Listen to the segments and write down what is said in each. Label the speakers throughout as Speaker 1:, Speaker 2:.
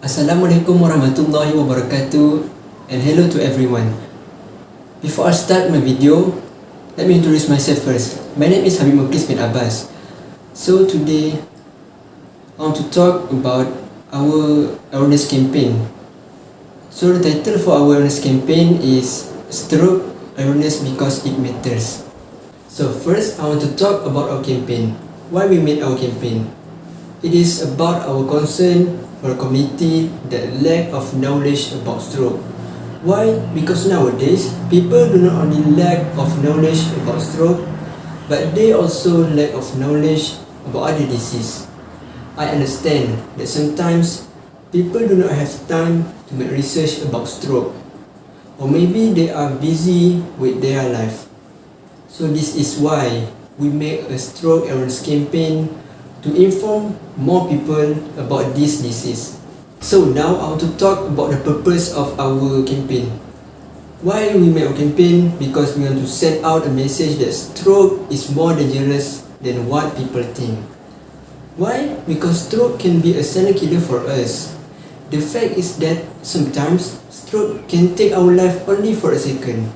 Speaker 1: Assalamualaikum warahmatullahi wabarakatuh, and hello to everyone. Before I start my video, let me introduce myself first. My name is MUKHRIZ bin Abbas. So today I want to talk about our awareness campaign. So the title for our awareness campaign is Stroke Awareness Because It Matters. So first I want to talk about our campaign. Why we made our campaign? It is about our concern for a community that lack of knowledge about stroke. Why? Because nowadays, people do not only lack of knowledge about stroke, but they also lack of knowledge about other disease. I understand that sometimes people do not have time to make research about stroke, or maybe they are busy with their life. So this is why we make a stroke awareness campaign to inform more people about this disease. So now I want to talk about the purpose of our campaign. Why we make our campaign? Because we want to send out a message that stroke is more dangerous than what people think. Why? Because stroke can be a silent killer for us. The fact is that sometimes stroke can take our life only for a second.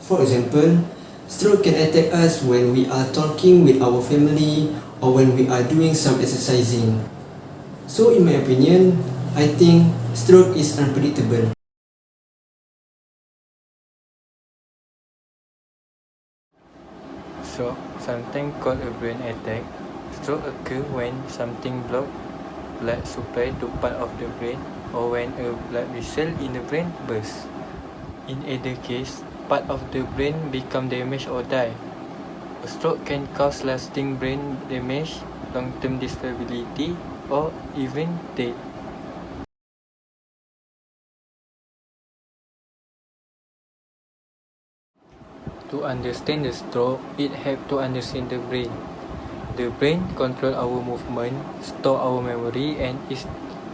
Speaker 1: For example, stroke can attack us when we are talking with our family or when we are doing some exercising. So in my opinion, I think stroke is unpredictable.
Speaker 2: Stroke, sometimes called a brain attack. Stroke occurs when something blocks blood supply to part of the brain or when a blood vessel in the brain bursts. In either case, part of the brain becomes damaged or die. A stroke can cause lasting brain damage, long-term disability, or even death. To understand the stroke, it helps to understand the brain. The brain controls our movement, stores our memory, and is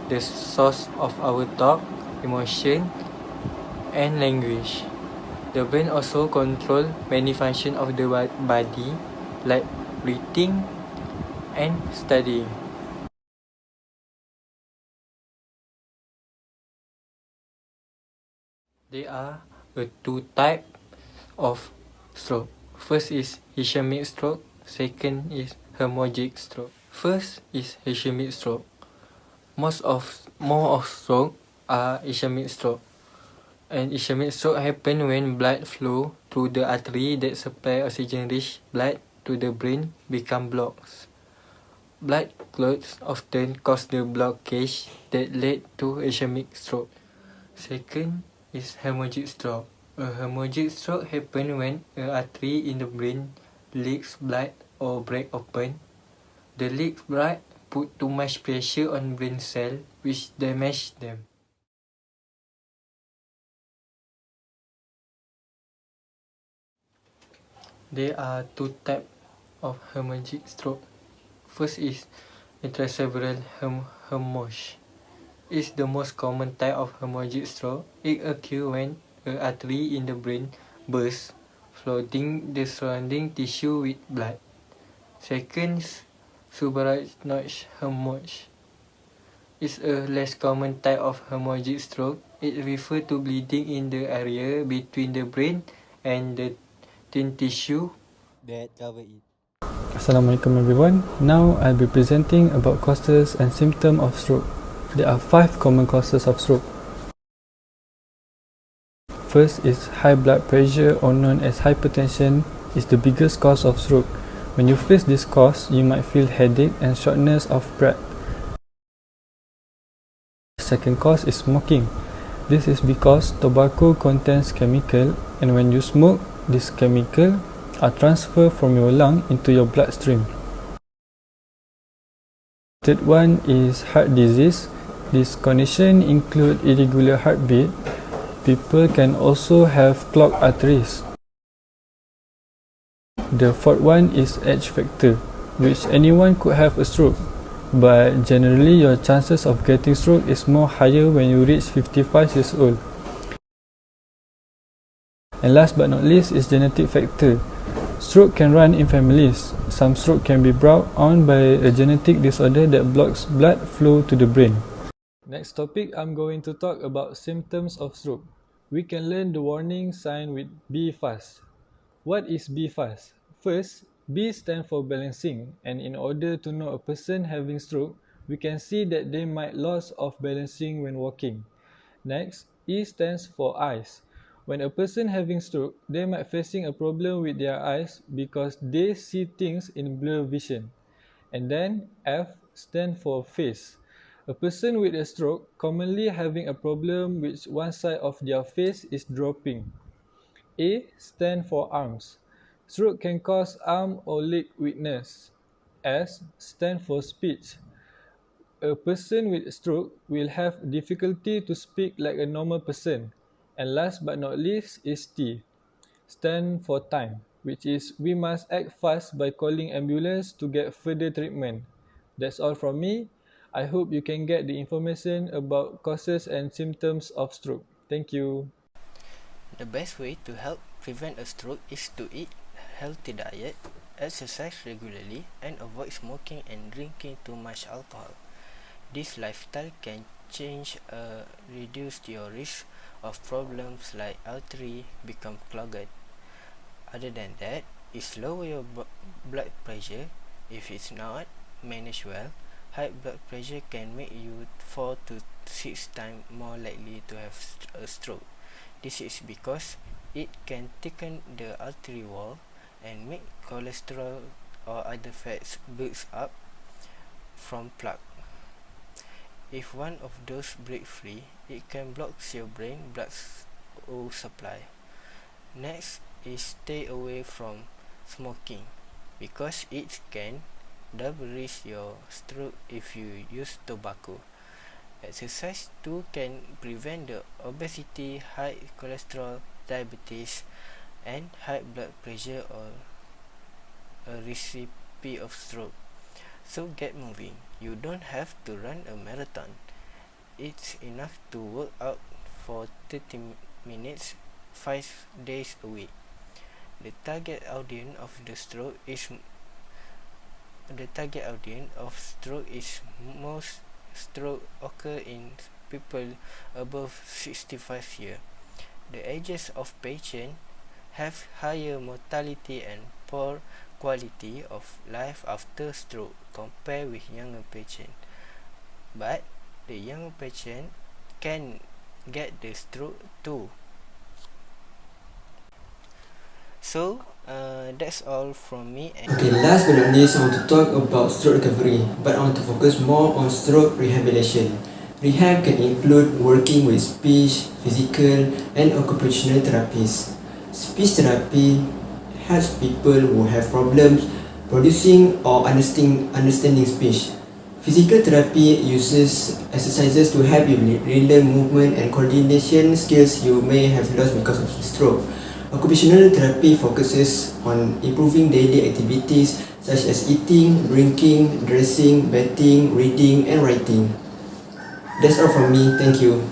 Speaker 2: the source of our thought, emotion, and language. The brain also controls many functions of the body, like breathing and studying. There are two types of stroke. First is ischemic stroke. Second is hemorrhagic stroke. First is ischemic stroke. More of stroke are ischemic stroke. An ischemic stroke happens when blood flow through the artery that supply oxygen-rich blood to the brain become blocked. Blood clots often cause the blockage that lead to ischemic stroke. Second is hemorrhagic stroke. A hemorrhagic stroke happens when an artery in the brain leaks blood or breaks open. The leaked blood put too much pressure on brain cells, which damage them. There are two types of hemorrhagic stroke. First is intracerebral hemorrhage. It's the most common type of hemorrhagic stroke. It occurs when an artery in the brain bursts, flooding the surrounding tissue with blood. Second is subarachnoid hemorrhage. It's a less common type of hemorrhagic stroke. It refers to bleeding in the area between the brain and the thin tissue that cover it.
Speaker 3: Assalamualaikum everyone. Now I'll be presenting about causes and symptoms of stroke. There are 5 common causes of stroke. First is high blood pressure, or known as hypertension, is the biggest cause of stroke. When you face this cause, you might feel headache and shortness of breath. Second cause is smoking. This is because tobacco contains chemical, and when you smoke, this chemical are transferred from your lung into your bloodstream. Third one is heart disease. This condition include irregular heartbeat. People can also have clogged arteries. The fourth one is age factor, which anyone could have a stroke, but generally your chances of getting stroke is more higher when you reach 55 years old. And last but not least is genetic factor. Stroke can run in families. Some stroke can be brought on by a genetic disorder that blocks blood flow to the brain. Next topic, I'm going to talk about symptoms of stroke. We can learn the warning sign with B fast. What is B fast? First, B stands for balancing, and in order to know a person having stroke, we can see that they might lose of balancing when walking. Next, E stands for eyes. When a person having stroke, they might facing a problem with their eyes because they see things in blur vision. And then F stands for face. A person with a stroke commonly having a problem which one side of their face is dropping. A stands for arms. Stroke can cause arm or leg weakness. S stands for speech. A person with stroke will have difficulty to speak like a normal person. And last but not least is T, stand for time, which is we must act fast by calling ambulance to get further treatment. That's all from me. I hope you can get the information about causes and symptoms of stroke. Thank you.
Speaker 4: The best way to help prevent a stroke is to eat healthy diet, exercise regularly, and avoid smoking and drinking too much alcohol. This lifestyle can reduce your risk of problems like artery become clogged. Other than that, it lower your blood pressure. If it's not managed well, high blood pressure can make you 4 to 6 times more likely to have a stroke. This is because it can thicken the artery wall and make cholesterol or other fats build up from plaque. If one of those break free, it can block your brain blood supply. Next is stay away from smoking because it can double risk your stroke if you use tobacco. Exercise too can prevent the obesity, high cholesterol, diabetes, and high blood pressure or a recipe of stroke. So get moving. You don't have to run a marathon. It's enough to work out for 30 minutes 5 days a week. The target audience of stroke is most stroke occur in people above 65 years. The ages of patients have higher mortality and poor quality of life after stroke compared with younger patients. But the younger patient can get the stroke too. So that's all from me.
Speaker 1: Okay, last but not least, I want to talk about stroke recovery, but I want to focus more on stroke rehabilitation. Rehab can include working with speech, physical, and occupational therapists. Speech therapy helps people who have problems producing or understanding speech. Physical therapy uses exercises to help you relearn movement and coordination skills you may have lost because of stroke. Occupational therapy focuses on improving daily activities such as eating, drinking, dressing, bathing, reading, and writing. That's all from me. Thank you.